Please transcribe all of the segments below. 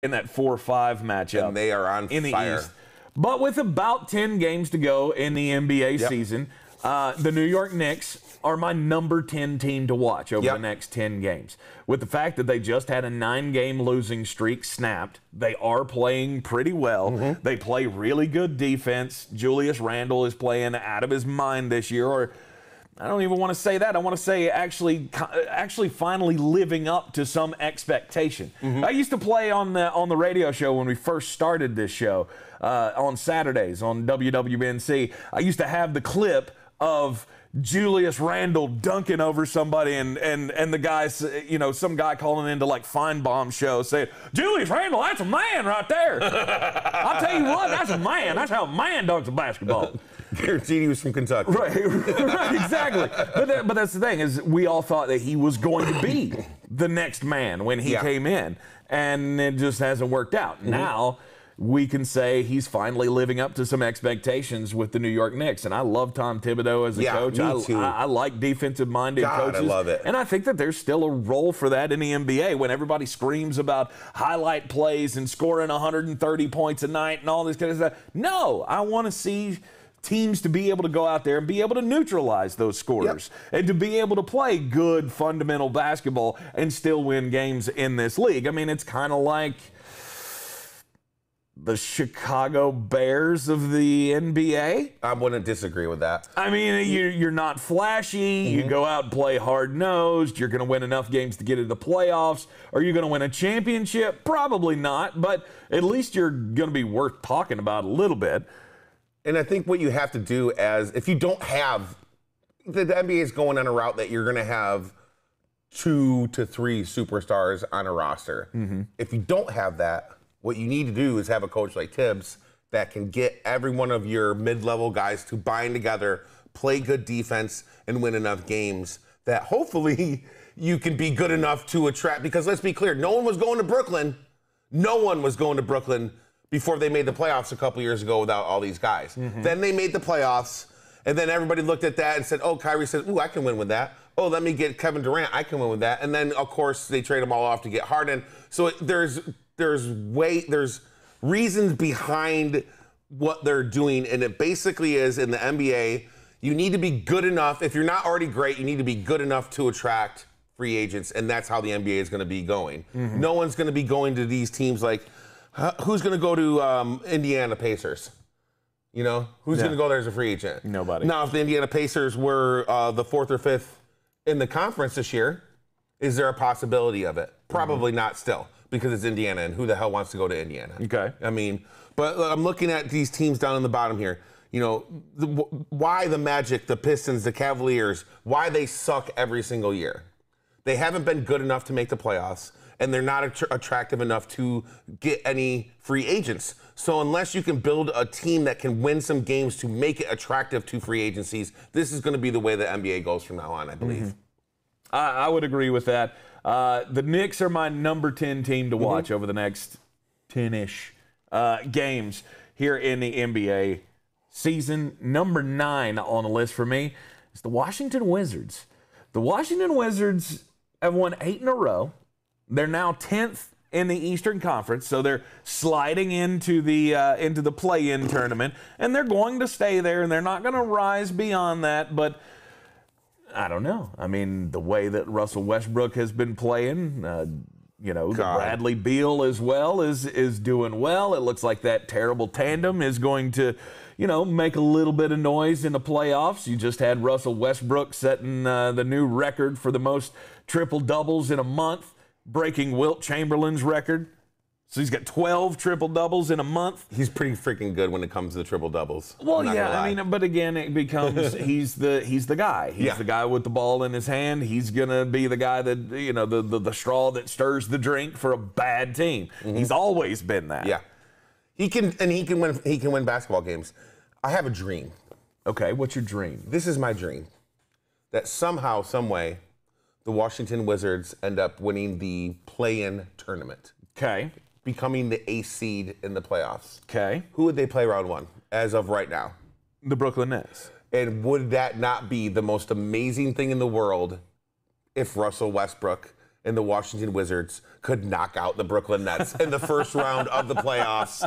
in that 4-5 matchup. And they are on in fire. The East. But with about 10 games to go in the NBA season, the New York Knicks are my number 10 team to watch over the next 10 games. With the fact that they just had a 9-game losing streak snapped, they are playing pretty well. They play really good defense. Julius Randle is playing out of his mind this year, or I don't even want to say that. I want to say actually finally living up to some expectation. I used to play on the radio show when we first started this show on Saturdays on WWNC. I used to have the clip of Julius Randle dunking over somebody and the guys, some guy calling into like Feinbaum show saying, Julius Randle, that's a man right there. I'll tell you what, that's a man. That's how a man dunks a basketball. Guaranteed he was from Kentucky. Right, exactly. But that's the thing, is we all thought that he was going to be the next man when he came in, and it just hasn't worked out. Now we can say he's finally living up to some expectations with the New York Knicks, and I love Tom Thibodeau as a coach. Me too. I like defensive-minded coaches. I love it. And I think that there's still a role for that in the NBA when everybody screams about highlight plays and scoring 130 points a night and all this kind of stuff. No, I want to see teams to be able to go out there and be able to neutralize those scorers and to be able to play good fundamental basketball and still win games in this league. I mean, it's kind of like the Chicago Bears of the NBA. I wouldn't disagree with that. I mean, you're not flashy. You go out and play hard-nosed. You're going to win enough games to get into the playoffs. Are you going to win a championship? Probably not, but at least you're going to be worth talking about a little bit. And I think what you have to do if you don't have, the NBA is going on a route that you're going to have 2 to 3 superstars on a roster. If you don't have that, what you need to do is have a coach like Tibbs that can get every one of your mid-level guys to bind together, play good defense, and win enough games that hopefully you can be good enough to attract. Because let's be clear, no one was going to Brooklyn. No one was going to Brooklyn before they made the playoffs a couple years ago without all these guys. Then they made the playoffs, and then everybody looked at that and said, oh, Kyrie said, ooh, I can win with that. Oh, let me get Kevin Durant. I can win with that. And then, of course, they trade them all off to get Harden. So there's reasons behind what they're doing, and it basically is in the NBA, you need to be good enough. If you're not already great, you need to be good enough to attract free agents, and that's how the NBA is going to be going. No one's going to be going to these teams like, who's going to go to Indiana Pacers? Who's going to go there as a free agent? Nobody. Now, if the Indiana Pacers were the 4th or 5th in the conference this year, is there a possibility of it? Probably not still, because it's Indiana, and who the hell wants to go to Indiana? Okay. I mean, but I'm looking at these teams down in the bottom here. Why the Magic, the Pistons, the Cavaliers, why they suck every single year? They haven't been good enough to make the playoffs, and they're not attractive enough to get any free agents. So unless you can build a team that can win some games to make it attractive to free agencies, this is going to be the way the NBA goes from now on, I believe. I would agree with that. The Knicks are my number 10 team to watch over the next 10-ish games here in the NBA season. Number 9 on the list for me is the Washington Wizards. The Washington Wizards have won 8 in a row. They're now 10th in the Eastern Conference, so they're sliding into the play-in tournament, and they're going to stay there, and they're not going to rise beyond that, but I don't know. I mean, the way that Russell Westbrook has been playing, Bradley Beal as well is doing well. It looks like that terrible tandem is going to, make a little bit of noise in the playoffs. You just had Russell Westbrook setting the new record for the most triple-doubles in a month, breaking Wilt Chamberlain's record. So he's got 12 triple-doubles in a month. He's pretty freaking good when it comes to the triple-doubles. Well, yeah, I mean, but again, it becomes he's the guy. He's the guy with the ball in his hand. He's going to be the guy that, the straw that stirs the drink for a bad team. He's always been that. Yeah. He can win basketball games. I have a dream. Okay, what's your dream? This is my dream. That somehow, some way, the Washington Wizards end up winning the play-in tournament. Okay. Becoming the ace seed in the playoffs. Okay. Who would they play round 1 as of right now? The Brooklyn Nets. And would that not be the most amazing thing in the world if Russell Westbrook and the Washington Wizards could knock out the Brooklyn Nets in the first round of the playoffs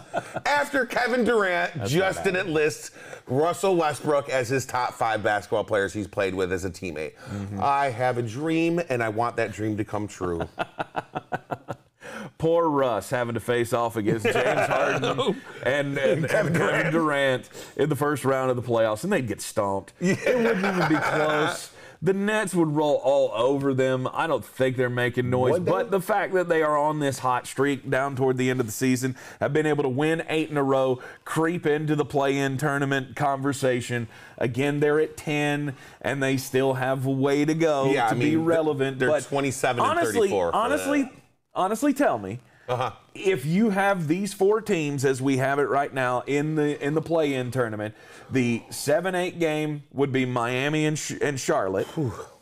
after Kevin Durant just didn't list Russell Westbrook as his top 5 basketball players he's played with as a teammate. I have a dream, and I want that dream to come true. Poor Russ having to face off against James Harden and Kevin Durant in the first round of the playoffs, and they'd get stomped. It wouldn't even be close. The Nets would roll all over them. I don't think they're making noise, but the fact that they are on this hot streak down toward the end of the season, have been able to win 8 in a row, creep into the play-in tournament conversation. Again, they're at 10, and they still have a way to go to be relevant. They're 27 and 34. Honestly, tell me, if you have these 4 teams as we have it right now in the play-in tournament, the 7-8 game would be Miami and Charlotte.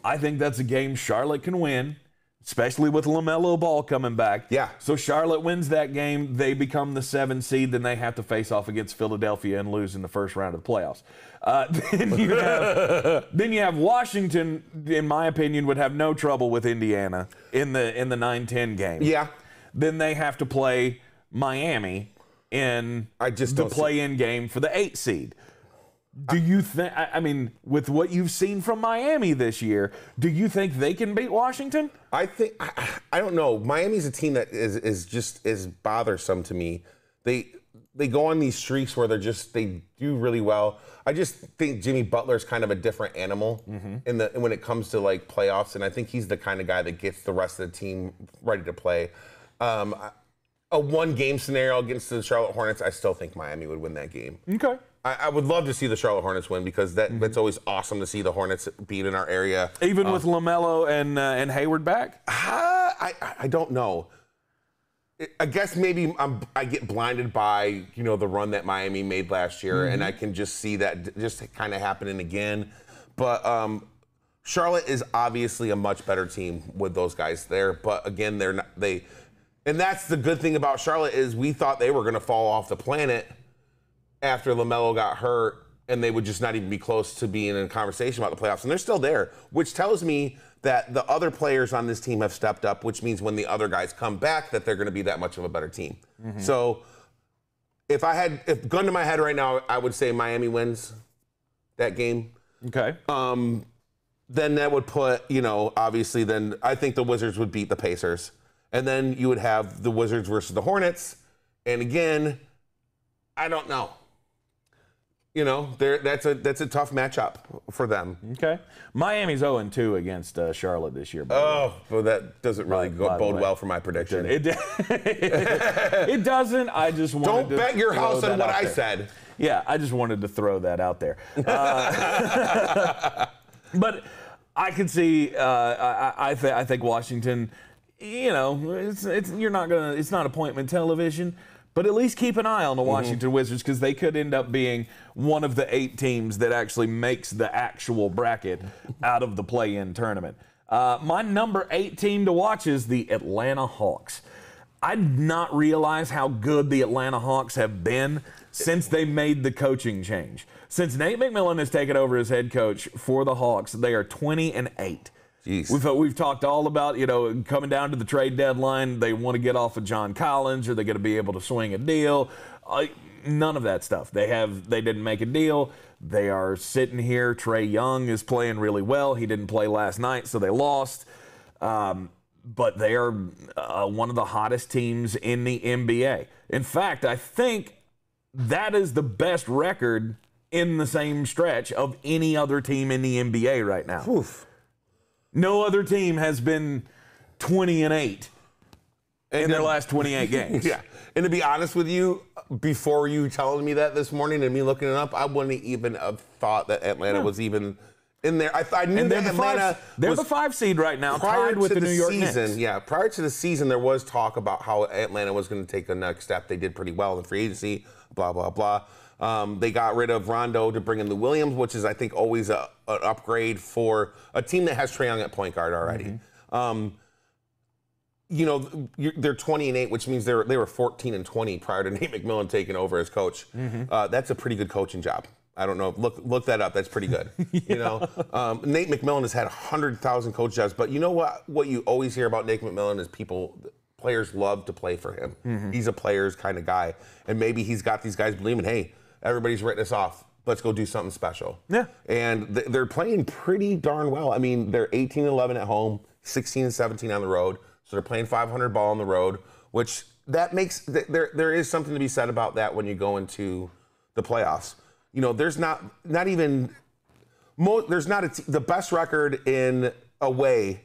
I think that's a game Charlotte can win, especially with LaMelo Ball coming back. Yeah. So Charlotte wins that game. They become the 7 seed. Then they have to face off against Philadelphia and lose in the first round of the playoffs. Then you have Washington, in my opinion, would have no trouble with Indiana in the 9-10 game. Yeah. Then they have to play Miami in the play-in game for the 8 seed. Do you think, I mean, with what you've seen from Miami this year, do you think they can beat Washington? I don't know. Miami's a team that is bothersome to me. They go on these streaks where they do really well. I just think Jimmy Butler's kind of a different animal when it comes to like playoffs, and I think he's the kind of guy that gets the rest of the team ready to play. A 1-game scenario against the Charlotte Hornets, I still think Miami would win that game. Okay. I would love to see the Charlotte Hornets win because that's always awesome to see the Hornets beat in our area. Even with LaMelo and Hayward back? I don't know. I guess maybe I get blinded by the run that Miami made last year, and I can just see that just kind of happening again. But Charlotte is obviously a much better team with those guys there. But again, and that's the good thing about Charlotte is we thought they were going to fall off the planet after LaMelo got hurt, and they would just not even be close to being in a conversation about the playoffs. And they're still there, which tells me that the other players on this team have stepped up, which means when the other guys come back, that they're going to be that much of a better team. So if gun to my head right now, I would say Miami wins that game. Okay. Then that would put, obviously then I think the Wizards would beat the Pacers. And then you would have the Wizards versus the Hornets. And again, I don't know. That's a tough matchup for them. Okay. Miami's 0-2 against Charlotte this year. Well, that doesn't really bode well for my prediction. It doesn't. I just wanted Don't to bet your house on what I there. said. Yeah, I just wanted to throw that out there. But I could see. I think Washington. It's not appointment television. But at least keep an eye on the Washington Wizards because they could end up being one of the 8 teams that actually makes the actual bracket out of the play-in tournament. My number 8 team to watch is the Atlanta Hawks. I did not realize how good the Atlanta Hawks have been since they made the coaching change. Since Nate McMillan has taken over as head coach for the Hawks, they are 20-8. Jeez. We've talked all about, coming down to the trade deadline, they want to get off of John Collins, or they're going to be able to swing a deal. None of that stuff. They didn't make a deal. They are sitting here. Trae Young is playing really well. He didn't play last night, so they lost. But they are one of the hottest teams in the NBA. In fact, I think that is the best record in the same stretch of any other team in the NBA right now. Oof. No other team has been 20-8 in their last 28 games. Yeah. And to be honest with you, before you telling me that this morning and me looking it up, I wouldn't even have thought that Atlanta was even in there. I knew that Atlanta they're the 5 seed right now, tied with the New York Knicks. Yeah, prior to the season, there was talk about how Atlanta was going to take the next step. They did pretty well in free agency, blah, blah, blah. They got rid of Rondo to bring in the Williams, which is, I think, always an upgrade for a team that has Trae Young at point guard already. They're 20-8, which means they were 14-20 prior to Nate McMillan taking over as coach. That's a pretty good coaching job. I don't know. Look that up. That's pretty good. You know, Nate McMillan has had 100,000 coach jobs, but you know what you always hear about Nate McMillan is players love to play for him. He's a players kind of guy, and maybe he's got these guys believing, hey, everybody's written us off. Let's go do something special. Yeah. And they're playing pretty darn well. I mean, they're 18-11 at home, 16-17 on the road, so they're playing 500 ball on the road, which that makes there is something to be said about that when you go into the playoffs. You know, there's not the best record in away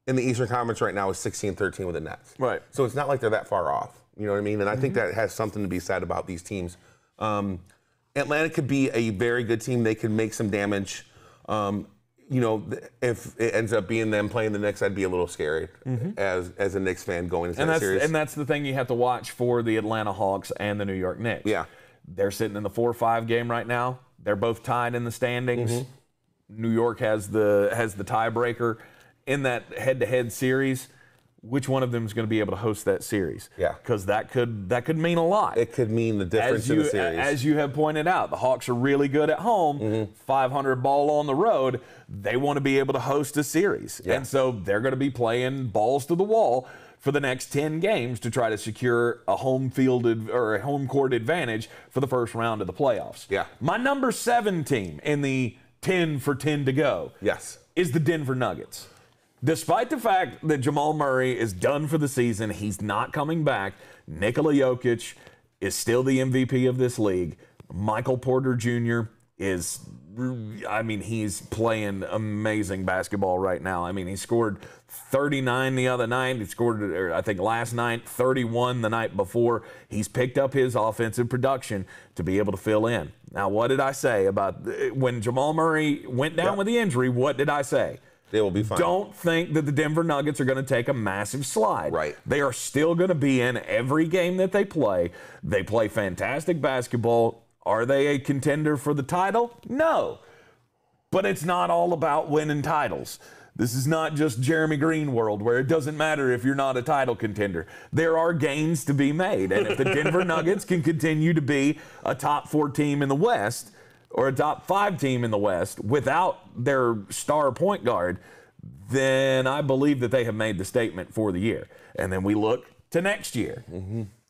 in the Eastern Conference right now is 16-13 with the Nets. Right. So it's not like they're that far off. You know what I mean? And I think that has something to be said about these teams. Atlanta could be a very good team. They could make some damage. You know, if it ends up being them playing the Knicks, I'd be a little scared as a Knicks fan going into that series. And that's the thing you have to watch for the Atlanta Hawks and the New York Knicks. Yeah. They're sitting in the 4-5 game right now. They're both tied in the standings. New York has the tiebreaker in that head-to-head series. Which one of them is going to be able to host that series? Yeah, because that could mean a lot. It could mean the difference in the series. As you have pointed out, the Hawks are really good at home. 500 ball on the road. They want to be able to host a series, and so they're going to be playing balls to the wall for the next 10 games to try to secure a home court advantage for the first round of the playoffs. Yeah. My number 7 team in the 10 for 10 to go is the Denver Nuggets. Despite the fact that Jamal Murray is done for the season, he's not coming back. Nikola Jokic is still the MVP of this league. Michael Porter Jr. he's playing amazing basketball right now. I mean, he scored 39 the other night. He scored, I think, last night, 31 the night before. He's picked up his offensive production to be able to fill in. Now, what did I say about when Jamal Murray went down with the injury? What did I say? They will be fine. Don't think that the Denver Nuggets are going to take a massive slide. Right. They are still going to be in every game that they play. They play fantastic basketball. Are they a contender for the title? No. But it's not all about winning titles. This is not just Jeremy Greene world where it doesn't matter if you're not a title contender. There are gains to be made. And if the Denver Nuggets can continue to be a top 4 team in the West, or a top 5 team in the West without their star point guard, then I believe that they have made the statement for the year. And then we look to next year.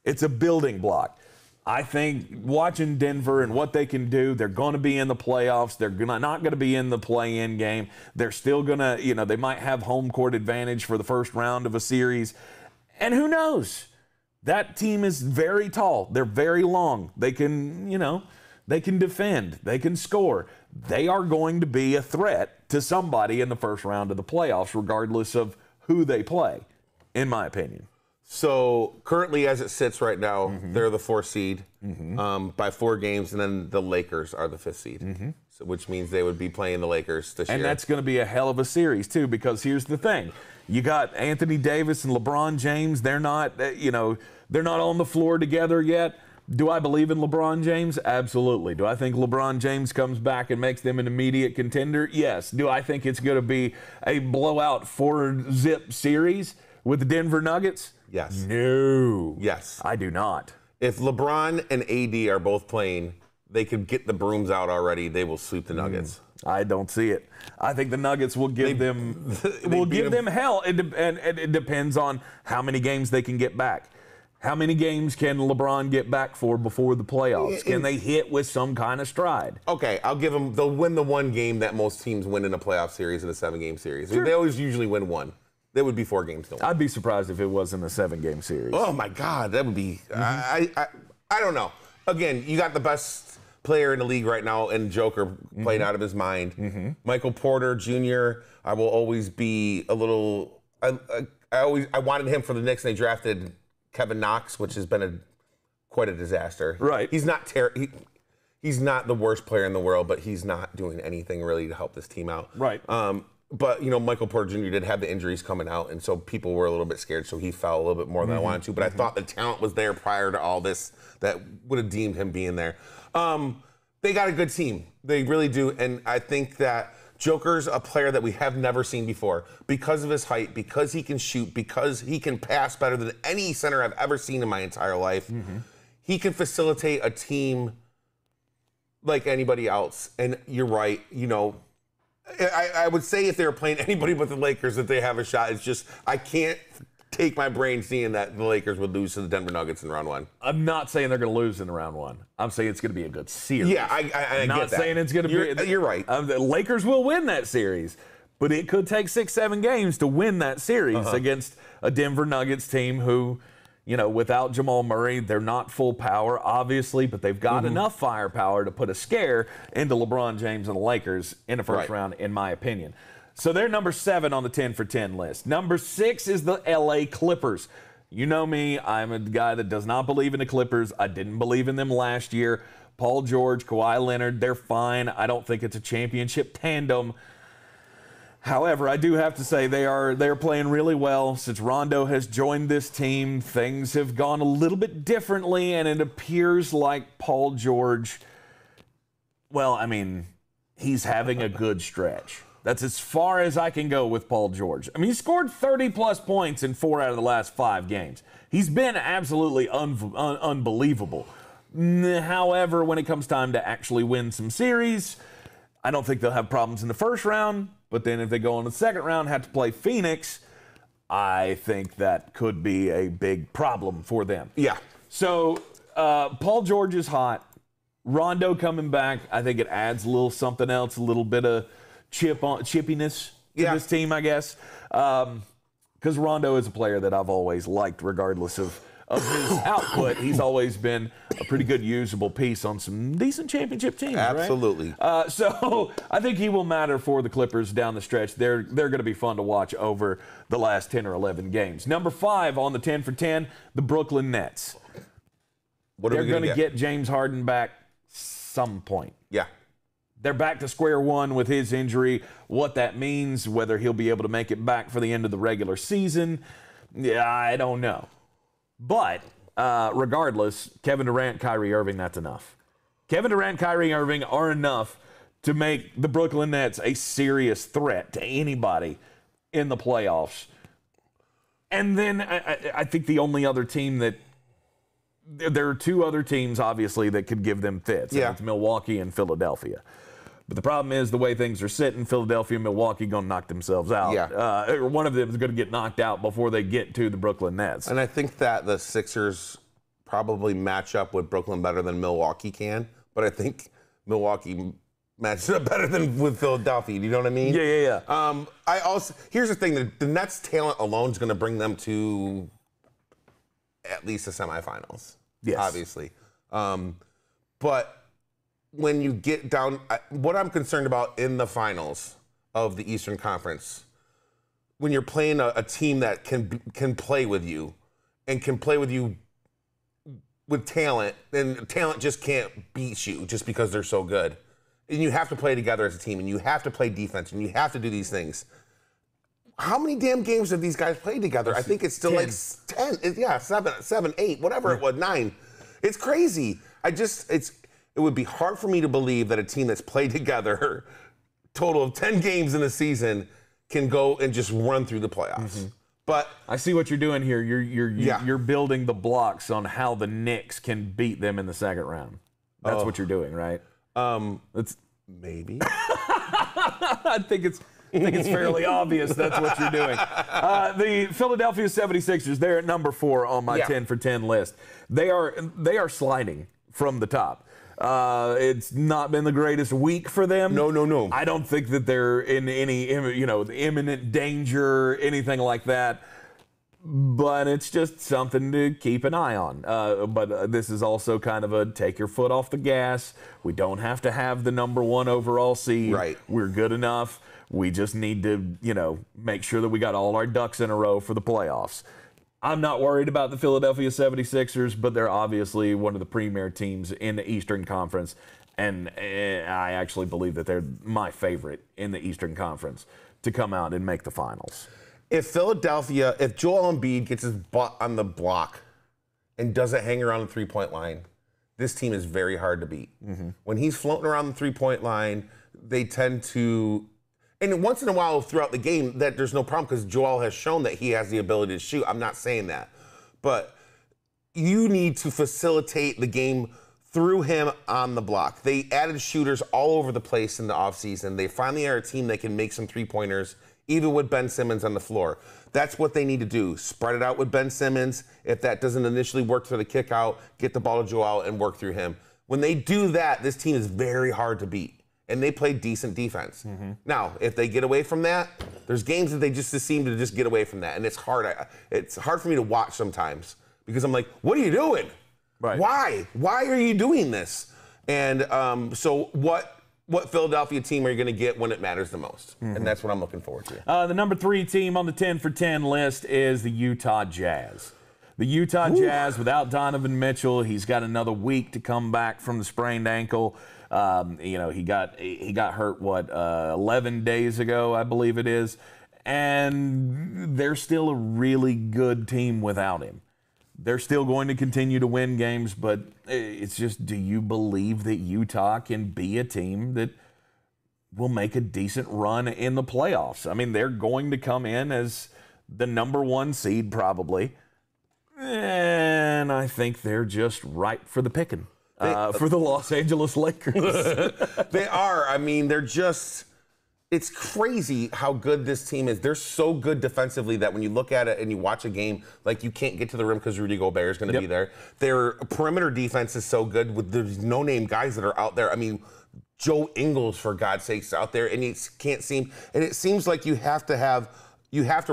It's a building block. I think watching Denver and what they can do, they're going to be in the playoffs. They're not going to be in the play-in game. They're still going to, they might have home court advantage for the first round of a series. And who knows? That team is very tall. They're very long. They can, they can defend. They can score. They are going to be a threat to somebody in the first round of the playoffs, regardless of who they play, in my opinion. So currently, as it sits right now, they're the 4th seed by 4 games, and then the Lakers are the 5th seed, so, which means they would be playing the Lakers this year. And that's going to be a hell of a series, too, because here's the thing. You got Anthony Davis and LeBron James. They're not, they're not on the floor together yet. Do I believe in LeBron James? Absolutely. Do I think LeBron James comes back and makes them an immediate contender? Yes. Do I think it's going to be a blowout 4-zip series with the Denver Nuggets? Yes. No. Yes. I do not. If LeBron and AD are both playing, they could get the brooms out already. They will sweep the Nuggets. I don't see it. I think the Nuggets will give them hell. And it depends on how many games they can get back. How many games can LeBron get back for before the playoffs? Can they hit with some kind of stride? Okay, I'll give them. They'll win the one game that most teams win in a playoff series, in a 7-game series. Sure. They always usually win one. They would be 4 games to win. I'd be surprised if it wasn't a 7-game series. Oh my God, that would be. I don't know. Again, you got the best player in the league right now, and Joker played out of his mind. Michael Porter Jr. I will always be a little. I wanted him for the Knicks, and they drafted Kevin Knox, which has been quite a disaster. Right. He's not he's not the worst player in the world, but he's not doing anything really to help this team out. Right. But Michael Porter Jr. did have the injuries coming out, and so people were a little bit scared, so he fell a little bit more than I wanted to. But I thought the talent was there prior to all this that would have deemed him being there. They got a good team. They really do, and I think that Joker's a player that we have never seen before because of his height, because he can shoot, because he can pass better than any center I've ever seen in my entire life. He can facilitate a team like anybody else. And you're right. I would say if they were playing anybody but the Lakers, that they have a shot. It's just I can't take my brain seeing that the Lakers would lose to the Denver Nuggets in round 1. I'm not saying they're going to lose in round 1. I'm saying it's going to be a good series. Yeah, I get not that. saying it's going to be. You're right. The Lakers will win that series, but it could take 6-7 games to win that series against a Denver Nuggets team who, without Jamal Murray, they're not full power, obviously, but they've got enough firepower to put a scare into LeBron James and the Lakers in the first round, in my opinion. So they're number 7 on the 10 for 10 list. Number 6 is the LA Clippers. You know me, I'm a guy that does not believe in the Clippers. I didn't believe in them last year. Paul George, Kawhi Leonard, they're fine. I don't think it's a championship tandem. However, I do have to say they're playing really well. Since Rondo has joined this team, things have gone a little bit differently, and it appears like Paul George, he's having a good stretch. That's as far as I can go with Paul George. He scored 30-plus points in 4 out of the last 5 games. He's been absolutely unbelievable. However, when it comes time to actually win some series, I don't think they'll have problems in the first round. But then if they go in the second round, have to play Phoenix, I think that could be a big problem for them. Yeah. So Paul George is hot. Rondo coming back, I think it adds a little something else, a little bit of chippiness to this team, I guess. Because Rondo is a player that I've always liked, regardless of his output. He's always been a pretty good usable piece on some decent championship teams. Absolutely. Right? So I think he will matter for the Clippers down the stretch. They're going to be fun to watch over the last 10 or 11 games. Number 5 on the 10 for 10, the Brooklyn Nets. They're going to get James Harden back some point. Yeah. They're back to square one with his injury. What that means, whether he'll be able to make it back for the end of the regular season, I don't know. But regardless, Kevin Durant, Kyrie Irving, that's enough. Kevin Durant, Kyrie Irving are enough to make the Brooklyn Nets a serious threat to anybody in the playoffs. And then I think the only other team that there are 2 other teams, obviously, that could give them fits. Yeah. It's Milwaukee and Philadelphia. But the problem is the way things are sitting, Philadelphia and Milwaukee going to knock themselves out. Yeah. One of them is going to get knocked out before they get to the Brooklyn Nets. And I think that the Sixers probably match up with Brooklyn better than Milwaukee can. But I think Milwaukee matches up better than with Philadelphia. Do you know what I mean? Yeah. Here's the thing. The Nets' talent alone is going to bring them to at least the semifinals. Yes. Obviously. But when you get down, what I'm concerned about in the finals of the Eastern Conference, when you're playing a team that can play with you and can play with you with talent, then talent just can't beat you just because they're so good. And you have to play together as a team, and you have to play defense, and you have to do these things. How many damn games have these guys played together? I think it's still 10. Like 10. Yeah, 7, 8, whatever it was, 9. It's crazy. It would be hard for me to believe that a team that's played together, total of 10 games in a season, can go and just run through the playoffs. But I see what you're doing here. You're building the blocks on how the Knicks can beat them in the second round. That's what you're doing, right? It's maybe. I think it's fairly obvious that's what you're doing. The Philadelphia 76ers, they're at number 4 on my 10 for 10 list. They are sliding from the top. It's not been the greatest week for them. No. I don't think that they're in any, imminent danger, anything like that. But it's just something to keep an eye on. But this is also kind of a take your foot off the gas. We don't have to have the number 1 overall seed. Right. We're good enough. We just need to, make sure that we got all our ducks in a row for the playoffs. I'm not worried about the Philadelphia 76ers, but they're obviously one of the premier teams in the Eastern Conference, and I actually believe that they're my favorite in the Eastern Conference to come out and make the finals. If Joel Embiid gets his butt on the block and doesn't hang around the three-point line, this team is very hard to beat. When he's floating around the three-point line, they tend to... And once in a while throughout the game, that there's no problem because Joel has shown that he has the ability to shoot. I'm not saying that. But you need to facilitate the game threw him on the block. They added shooters all over the place in the offseason. They finally are a team that can make some three-pointers, even with Ben Simmons on the floor. That's what they need to do. Spread it out with Ben Simmons. If that doesn't initially work for the kick out, get the ball to Joel and work through him. When they do that, this team is very hard to beat. And they play decent defense. Now, if they get away from that, there's games that they just seem to just get away from that. And it's hard. It's hard for me to watch sometimes because I'm like, what are you doing? Right. Why? Why are you doing this? And so what Philadelphia team are you going to get when it matters the most? And that's what I'm looking forward to. The number 3 team on the 10 for 10 list is the Utah Jazz. The Utah Jazz, without Donovan Mitchell, he's got another week to come back from the sprained ankle. He got hurt 11 days ago, I believe it is, and they're still a really good team without him. They're still going to continue to win games, but it's just, do you believe that Utah can be a team that will make a decent run in the playoffs? I mean, they're going to come in as the number 1 seed probably, and I think they're just ripe for the picking. For the Los Angeles Lakers. They are. I mean, they're just, it's crazy how good this team is. They're so good defensively that when you look at it and you watch a game, like you can't get to the rim because Rudy Gobert is going to be there. Their perimeter defense is so good with there's no-name guys that are out there. I mean, Joe Ingles, for God's sakes, out there, and it seems like you have to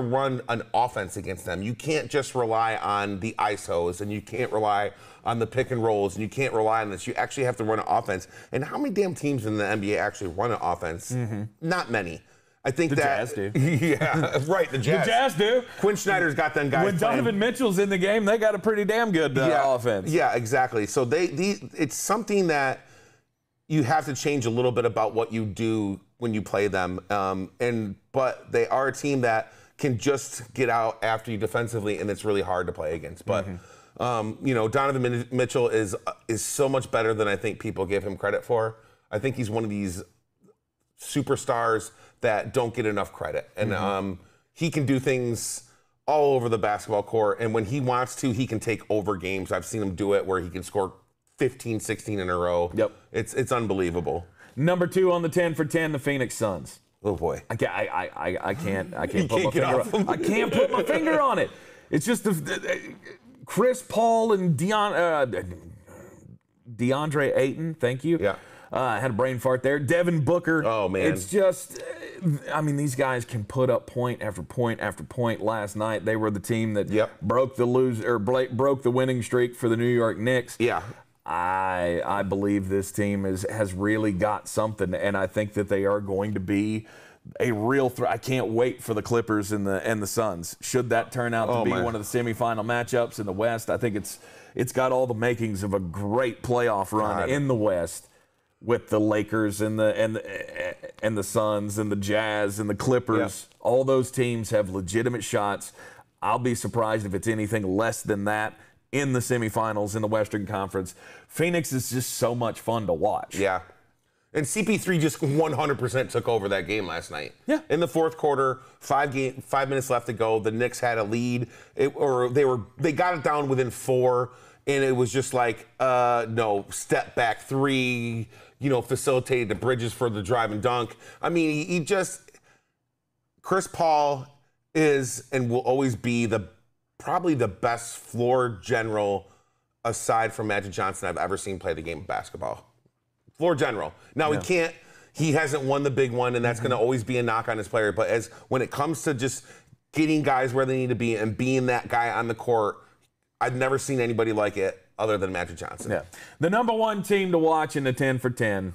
run an offense against them. You can't just rely on the ISOs, and you can't rely on the pick and rolls, and you can't rely on this. You actually have to run an offense. And how many damn teams in the NBA actually run an offense? Not many. I think the Jazz do. Yeah, right, the Jazz. The Jazz do. Quinn Snyder's got them guys When Donovan Mitchell's in the game, they got a pretty damn good offense. Yeah, exactly. So it's something that you have to change a little bit about what you do when you play them. But they are a team that can just get out after you defensively, and it's really hard to play against. But Donovan Mitchell is so much better than I think people give him credit for. I think he's one of these superstars that don't get enough credit, and he can do things all over the basketball court. And when he wants to, he can take over games. I've seen him do it where he can score 15, 16 in a row. Yep, it's unbelievable. Number 2 on the 10 for 10, the Phoenix Suns. Oh boy, I can't put my finger on it. I can't put my finger on it. It's just Chris Paul and DeAndre Ayton. Thank you. Yeah. I had a brain fart there. Devin Booker. Oh man, it's just, I mean, these guys can put up point after point after point. Last night they were the team that broke the winning streak for the New York Knicks. Yeah. I believe this team has really got something, and I think that they are going to be a real threat. I can't wait for the Clippers and the Suns. Should that turn out to be one of the semifinal matchups in the West, I think it's got all the makings of a great playoff run in the West with the Lakers and the Suns and the Jazz and the Clippers. Yeah. All those teams have legitimate shots. I'll be surprised if it's anything less than that in the semifinals in the Western Conference. Phoenix is just so much fun to watch. Yeah. And CP3 just 100% took over that game last night. Yeah. In the fourth quarter, 5 minutes left to go. The Knicks had a lead, they got it down within 4, and it was just like, no, step back 3, facilitated the Bridges for the drive and dunk. I mean, Chris Paul is and will always be probably the best floor general aside from Magic Johnson I've ever seen play the game of basketball. Floor general. Now he hasn't won the big one, and that's going to always be a knock on his player. But when it comes to just getting guys where they need to be and being that guy on the court, I've never seen anybody like it other than Magic Johnson. Yeah. The number 1 team to watch in the 10 for 10,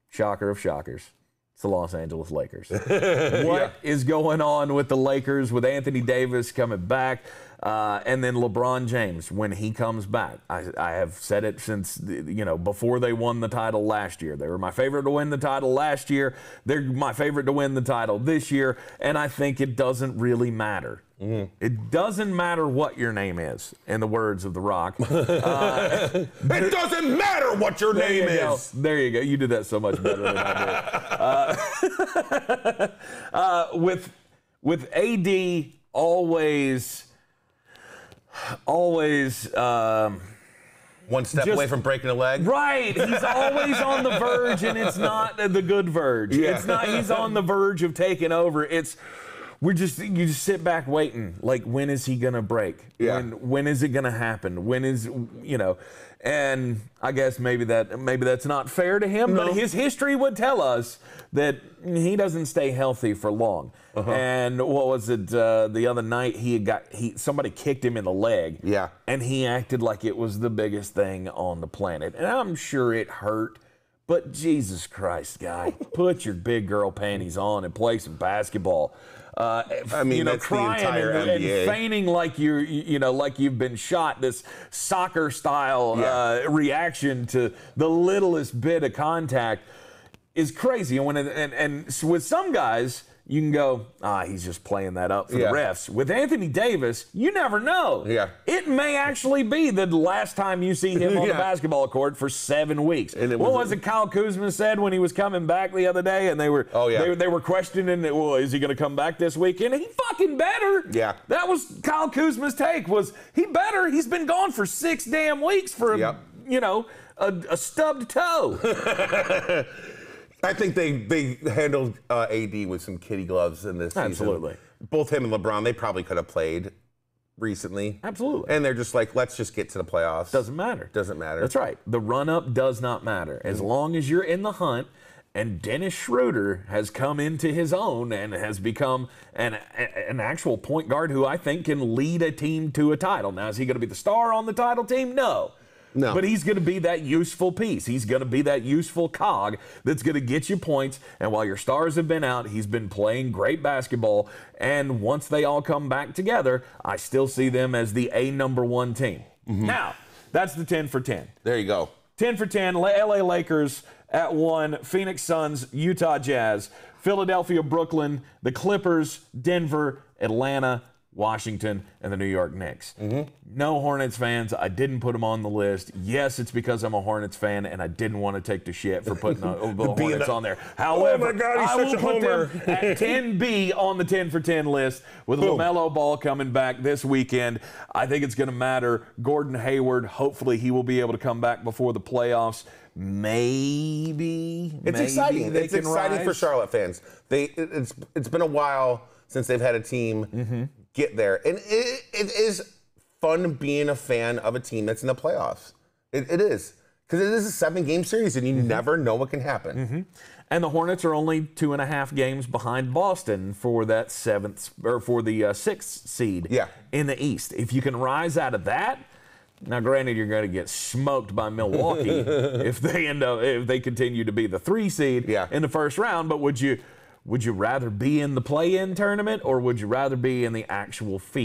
shocker of shockers, it's the Los Angeles Lakers. What is going on with the Lakers with Anthony Davis coming back? And then LeBron James, when he comes back. I have said it since, before they won the title last year. They were my favorite to win the title last year. They're my favorite to win the title this year. And I think it doesn't really matter. It doesn't matter what your name is, in the words of The Rock. It doesn't matter what your name is. There you go. You did that so much better than I did. With AD always one step away from breaking a leg. Right. He's always on the verge, and it's not the good verge. Yeah. It's not he's on the verge of taking over. You just sit back waiting. Like, when is he gonna break? Yeah. When is it gonna happen? When is, and I guess maybe that's not fair to him, but his history would tell us that he doesn't stay healthy for long. And what was it, the other night somebody kicked him in the leg. Yeah. And he acted like it was the biggest thing on the planet. And I'm sure it hurt. But Jesus Christ, guy, put your big girl panties on and play some basketball. I mean, that's crying the entire and NBA. feigning like like you've been shot. This soccer style reaction to the littlest bit of contact is crazy. And with some guys, you can go, he's just playing that up for the refs. With Anthony Davis, you never know. Yeah. It may actually be the last time you see him on the basketball court for 7 weeks. And what was it Kyle Kuzma said when he was coming back the other day? And they were they were questioning, well, is he going to come back this weekend? He fucking better. Yeah. That was Kyle Kuzma's take, was he better. He's been gone for 6 damn weeks for a stubbed toe. I think they handled AD with some kitty gloves in this season. Absolutely. Both him and LeBron, they probably could have played recently. Absolutely. And they're just like, let's just get to the playoffs. Doesn't matter. Doesn't matter. That's right. The run-up does not matter. As long as you're in the hunt, and Dennis Schroeder has come into his own and has become an actual point guard who I think can lead a team to a title. Now, is he going to be the star on the title team? No. But he's going to be that useful piece. He's going to be that useful cog that's going to get you points. And while your stars have been out, he's been playing great basketball. And once they all come back together, I still see them as the number 1 team. Now, that's the 10 for 10. There you go. 10 for 10, LA Lakers at 1, Phoenix Suns, Utah Jazz, Philadelphia, Brooklyn, the Clippers, Denver, Atlanta, Washington, and the New York Knicks. No Hornets fans. I didn't put them on the list. Yes, it's because I'm a Hornets fan and I didn't want to take the shit for putting the Hornets on there. However, oh my God, I will put them at 10B on the 10 for 10 list with LaMelo Ball coming back this weekend. I think it's going to matter. Gordon Hayward, hopefully he will be able to come back before the playoffs. Maybe It's exciting. It's exciting rise. for Charlotte fans. It's been a while since they've had a team get there. And it is fun being a fan of a team that's in the playoffs. It is. Because it is a 7-game series, and you never know what can happen. And the Hornets are only 2.5 games behind Boston for that 6th seed in the East. If you can rise out of that, now granted you're going to get smoked by Milwaukee if they continue to be the 3 seed in the first round. But would you rather be in the play-in tournament, or would you rather be in the actual field?